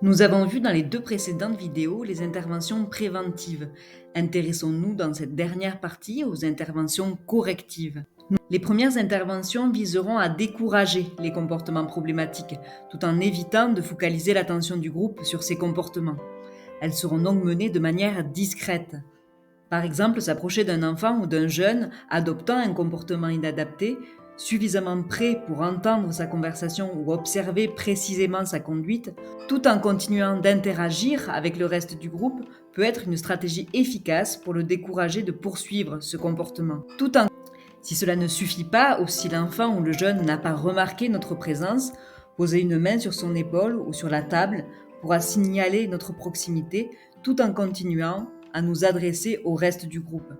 Nous avons vu dans les 2 précédentes vidéos les interventions préventives. Intéressons-nous dans cette dernière partie aux interventions correctives. Les premières interventions viseront à décourager les comportements problématiques, tout en évitant de focaliser l'attention du groupe sur ces comportements. Elles seront donc menées de manière discrète. Par exemple, s'approcher d'un enfant ou d'un jeune adoptant un comportement inadapté, suffisamment prêt pour entendre sa conversation ou observer précisément sa conduite, tout en continuant d'interagir avec le reste du groupe, peut être une stratégie efficace pour le décourager de poursuivre ce comportement. Si cela ne suffit pas, ou si l'enfant ou le jeune n'a pas remarqué notre présence, poser une main sur son épaule ou sur la table pourra signaler notre proximité tout en continuant à nous adresser au reste du groupe.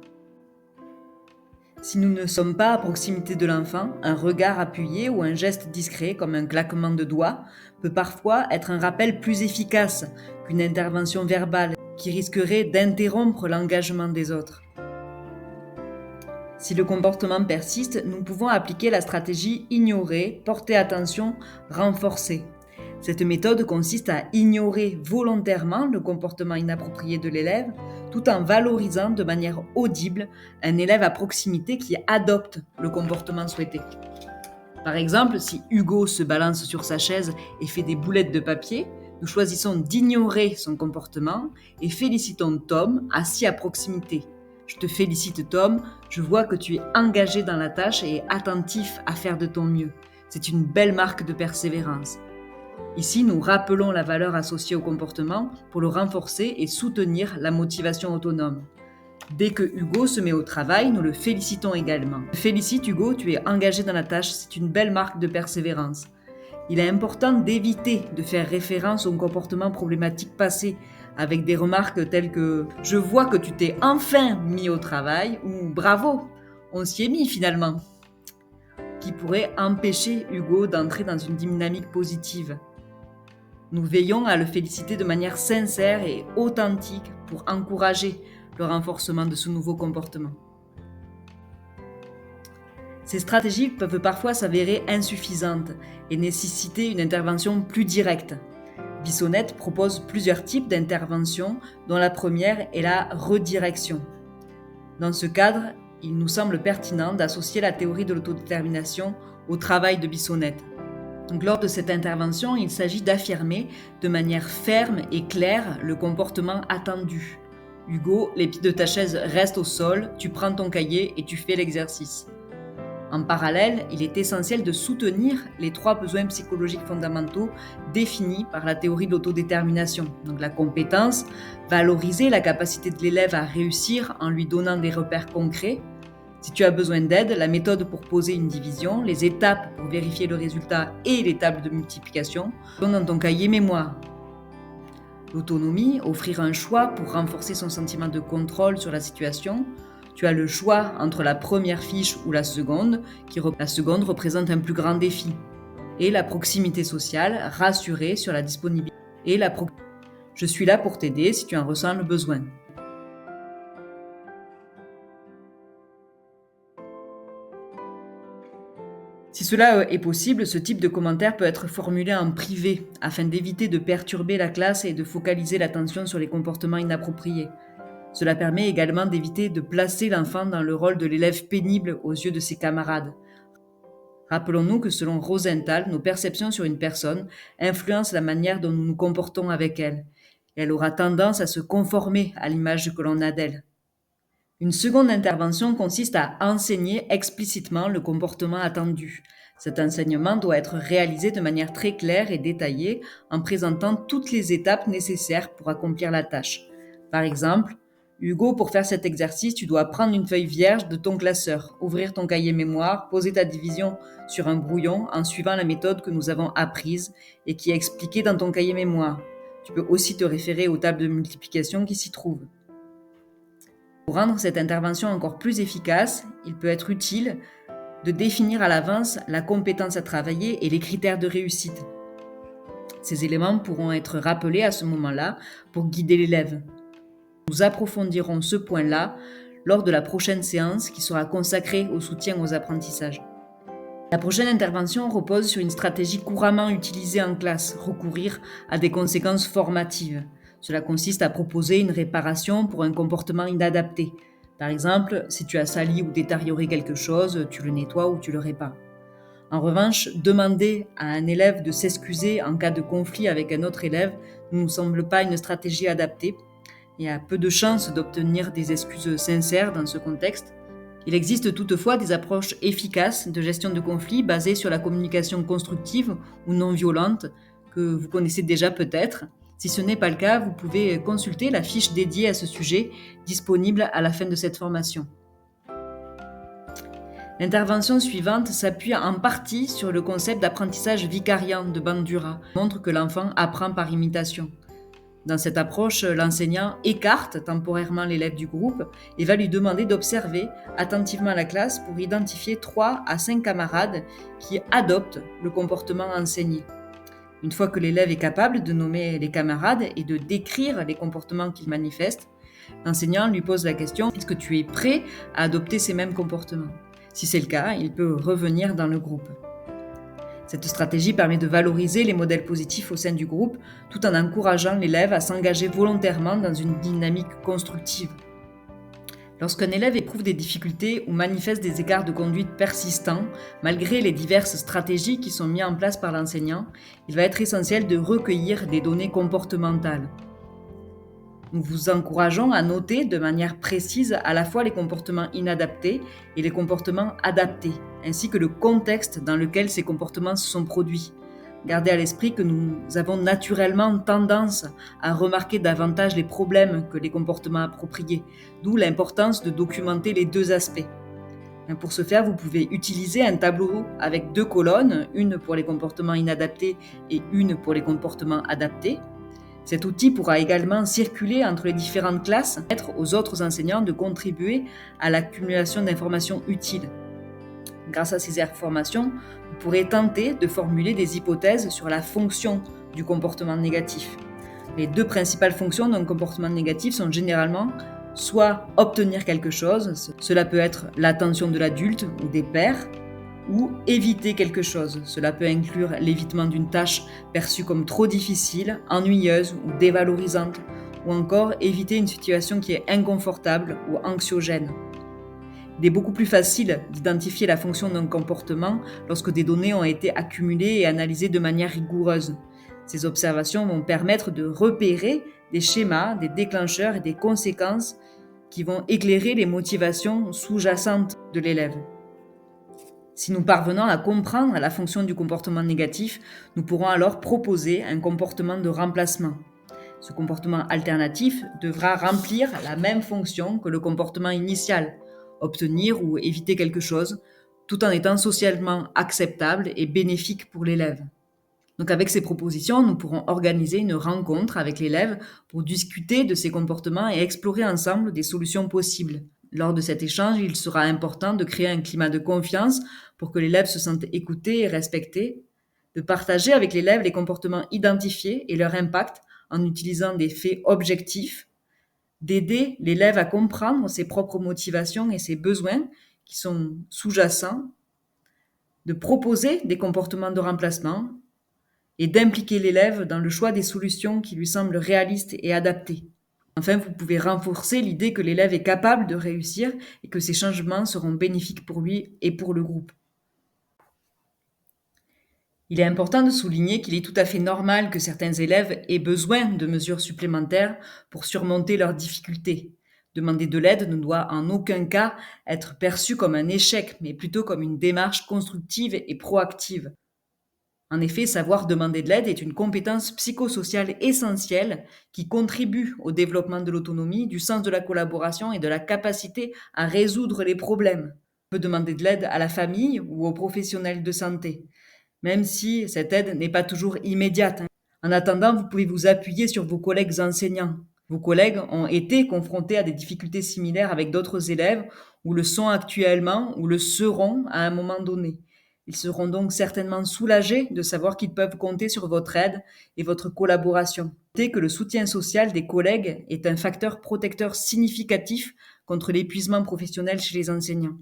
Si nous ne sommes pas à proximité de l'enfant, un regard appuyé ou un geste discret comme un claquement de doigts peut parfois être un rappel plus efficace qu'une intervention verbale qui risquerait d'interrompre l'engagement des autres. Si le comportement persiste, nous pouvons appliquer la stratégie ignorer, porter attention, renforcer. Cette méthode consiste à ignorer volontairement le comportement inapproprié de l'élève tout en valorisant de manière audible un élève à proximité qui adopte le comportement souhaité. Par exemple, si Hugo se balance sur sa chaise et fait des boulettes de papier, nous choisissons d'ignorer son comportement et félicitons Tom, assis à proximité. Je te félicite Tom, je vois que tu es engagé dans la tâche et attentif à faire de ton mieux. C'est une belle marque de persévérance. Ici, nous rappelons la valeur associée au comportement pour le renforcer et soutenir la motivation autonome. Dès que Hugo se met au travail, nous le félicitons également. Félicite Hugo, tu es engagé dans la tâche, c'est une belle marque de persévérance. Il est important d'éviter de faire référence au comportement problématique passé avec des remarques telles que « je vois que tu t'es enfin mis au travail » ou « bravo, on s'y est mis finalement » qui pourraient empêcher Hugo d'entrer dans une dynamique positive. Nous veillons à le féliciter de manière sincère et authentique pour encourager le renforcement de ce nouveau comportement. Ces stratégies peuvent parfois s'avérer insuffisantes et nécessiter une intervention plus directe. Bissonnette propose plusieurs types d'interventions, dont la première est la redirection. Dans ce cadre, il nous semble pertinent d'associer la théorie de l'autodétermination au travail de Bissonnette. Donc, lors de cette intervention, il s'agit d'affirmer de manière ferme et claire le comportement attendu. Hugo, les pieds de ta chaise restent au sol, tu prends ton cahier et tu fais l'exercice. En parallèle, il est essentiel de soutenir les 3 besoins psychologiques fondamentaux définis par la théorie de l'autodétermination. Donc la compétence, valoriser la capacité de l'élève à réussir en lui donnant des repères concrets. Si tu as besoin d'aide, la méthode pour poser une division, les étapes pour vérifier le résultat et les tables de multiplication sont dans ton cahier mémoire. L'autonomie, offrir un choix pour renforcer son sentiment de contrôle sur la situation. Tu as le choix entre la première fiche ou la seconde représente un plus grand défi. Et la proximité sociale, rassurer sur la disponibilité. Je suis là pour t'aider si tu en ressens le besoin. Si cela est possible, ce type de commentaire peut être formulé en privé afin d'éviter de perturber la classe et de focaliser l'attention sur les comportements inappropriés. Cela permet également d'éviter de placer l'enfant dans le rôle de l'élève pénible aux yeux de ses camarades. Rappelons-nous que selon Rosenthal, nos perceptions sur une personne influencent la manière dont nous nous comportons avec elle. Et elle aura tendance à se conformer à l'image que l'on a d'elle. Une seconde intervention consiste à enseigner explicitement le comportement attendu. Cet enseignement doit être réalisé de manière très claire et détaillée en présentant toutes les étapes nécessaires pour accomplir la tâche. Par exemple, Hugo, pour faire cet exercice, tu dois prendre une feuille vierge de ton classeur, ouvrir ton cahier mémoire, poser ta division sur un brouillon en suivant la méthode que nous avons apprise et qui est expliquée dans ton cahier mémoire. Tu peux aussi te référer aux tables de multiplication qui s'y trouvent. Pour rendre cette intervention encore plus efficace, il peut être utile de définir à l'avance la compétence à travailler et les critères de réussite. Ces éléments pourront être rappelés à ce moment-là pour guider l'élève. Nous approfondirons ce point-là lors de la prochaine séance qui sera consacrée au soutien aux apprentissages. La prochaine intervention repose sur une stratégie couramment utilisée en classe, recourir à des conséquences formatives. Cela consiste à proposer une réparation pour un comportement inadapté. Par exemple, si tu as sali ou détérioré quelque chose, tu le nettoies ou tu le répares. En revanche, demander à un élève de s'excuser en cas de conflit avec un autre élève ne nous semble pas une stratégie adaptée. Il y a peu de chances d'obtenir des excuses sincères dans ce contexte. Il existe toutefois des approches efficaces de gestion de conflits basées sur la communication constructive ou non violente que vous connaissez déjà peut-être. Si ce n'est pas le cas, vous pouvez consulter la fiche dédiée à ce sujet disponible à la fin de cette formation. L'intervention suivante s'appuie en partie sur le concept d'apprentissage vicariant de Bandura, qui montre que l'enfant apprend par imitation. Dans cette approche, l'enseignant écarte temporairement l'élève du groupe et va lui demander d'observer attentivement la classe pour identifier 3 à 5 camarades qui adoptent le comportement enseigné. Une fois que l'élève est capable de nommer les camarades et de décrire les comportements qu'il manifeste, l'enseignant lui pose la question: est-ce que tu es prêt à adopter ces mêmes comportements? Si c'est le cas, il peut revenir dans le groupe. Cette stratégie permet de valoriser les modèles positifs au sein du groupe tout en encourageant l'élève à s'engager volontairement dans une dynamique constructive. Lorsqu'un élève éprouve des difficultés ou manifeste des écarts de conduite persistants, malgré les diverses stratégies qui sont mises en place par l'enseignant, il va être essentiel de recueillir des données comportementales. Nous vous encourageons à noter de manière précise à la fois les comportements inadaptés et les comportements adaptés, ainsi que le contexte dans lequel ces comportements se sont produits. Gardez à l'esprit que nous avons naturellement tendance à remarquer davantage les problèmes que les comportements appropriés, d'où l'importance de documenter les deux aspects. Pour ce faire, vous pouvez utiliser un tableau avec 2 colonnes, une pour les comportements inadaptés et une pour les comportements adaptés. Cet outil pourra également circuler entre les différentes classes, permettre aux autres enseignants de contribuer à l'accumulation d'informations utiles. Grâce à ces informations, vous pourrez tenter de formuler des hypothèses sur la fonction du comportement négatif. Les 2 principales fonctions d'un comportement négatif sont généralement soit obtenir quelque chose, cela peut être l'attention de l'adulte ou des pairs, ou éviter quelque chose. Cela peut inclure l'évitement d'une tâche perçue comme trop difficile, ennuyeuse ou dévalorisante, ou encore éviter une situation qui est inconfortable ou anxiogène. Il est beaucoup plus facile d'identifier la fonction d'un comportement lorsque des données ont été accumulées et analysées de manière rigoureuse. Ces observations vont permettre de repérer des schémas, des déclencheurs et des conséquences qui vont éclairer les motivations sous-jacentes de l'élève. Si nous parvenons à comprendre la fonction du comportement négatif, nous pourrons alors proposer un comportement de remplacement. Ce comportement alternatif devra remplir la même fonction que le comportement initial, obtenir ou éviter quelque chose, tout en étant socialement acceptable et bénéfique pour l'élève. Donc avec ces propositions, nous pourrons organiser une rencontre avec l'élève pour discuter de ces comportements et explorer ensemble des solutions possibles. Lors de cet échange, il sera important de créer un climat de confiance pour que l'élève se sente écouté et respecté, de partager avec l'élève les comportements identifiés et leur impact en utilisant des faits objectifs, d'aider l'élève à comprendre ses propres motivations et ses besoins qui sont sous-jacents, de proposer des comportements de remplacement et d'impliquer l'élève dans le choix des solutions qui lui semblent réalistes et adaptées. Enfin, vous pouvez renforcer l'idée que l'élève est capable de réussir et que ces changements seront bénéfiques pour lui et pour le groupe. Il est important de souligner qu'il est tout à fait normal que certains élèves aient besoin de mesures supplémentaires pour surmonter leurs difficultés. Demander de l'aide ne doit en aucun cas être perçu comme un échec, mais plutôt comme une démarche constructive et proactive. En effet, savoir demander de l'aide est une compétence psychosociale essentielle qui contribue au développement de l'autonomie, du sens de la collaboration et de la capacité à résoudre les problèmes. On peut demander de l'aide à la famille ou aux professionnels de santé, même si cette aide n'est pas toujours immédiate. En attendant, vous pouvez vous appuyer sur vos collègues enseignants. Vos collègues ont été confrontés à des difficultés similaires avec d'autres élèves, ou le sont actuellement, ou le seront à un moment donné. Ils seront donc certainement soulagés de savoir qu'ils peuvent compter sur votre aide et votre collaboration. Notez que le soutien social des collègues est un facteur protecteur significatif contre l'épuisement professionnel chez les enseignants.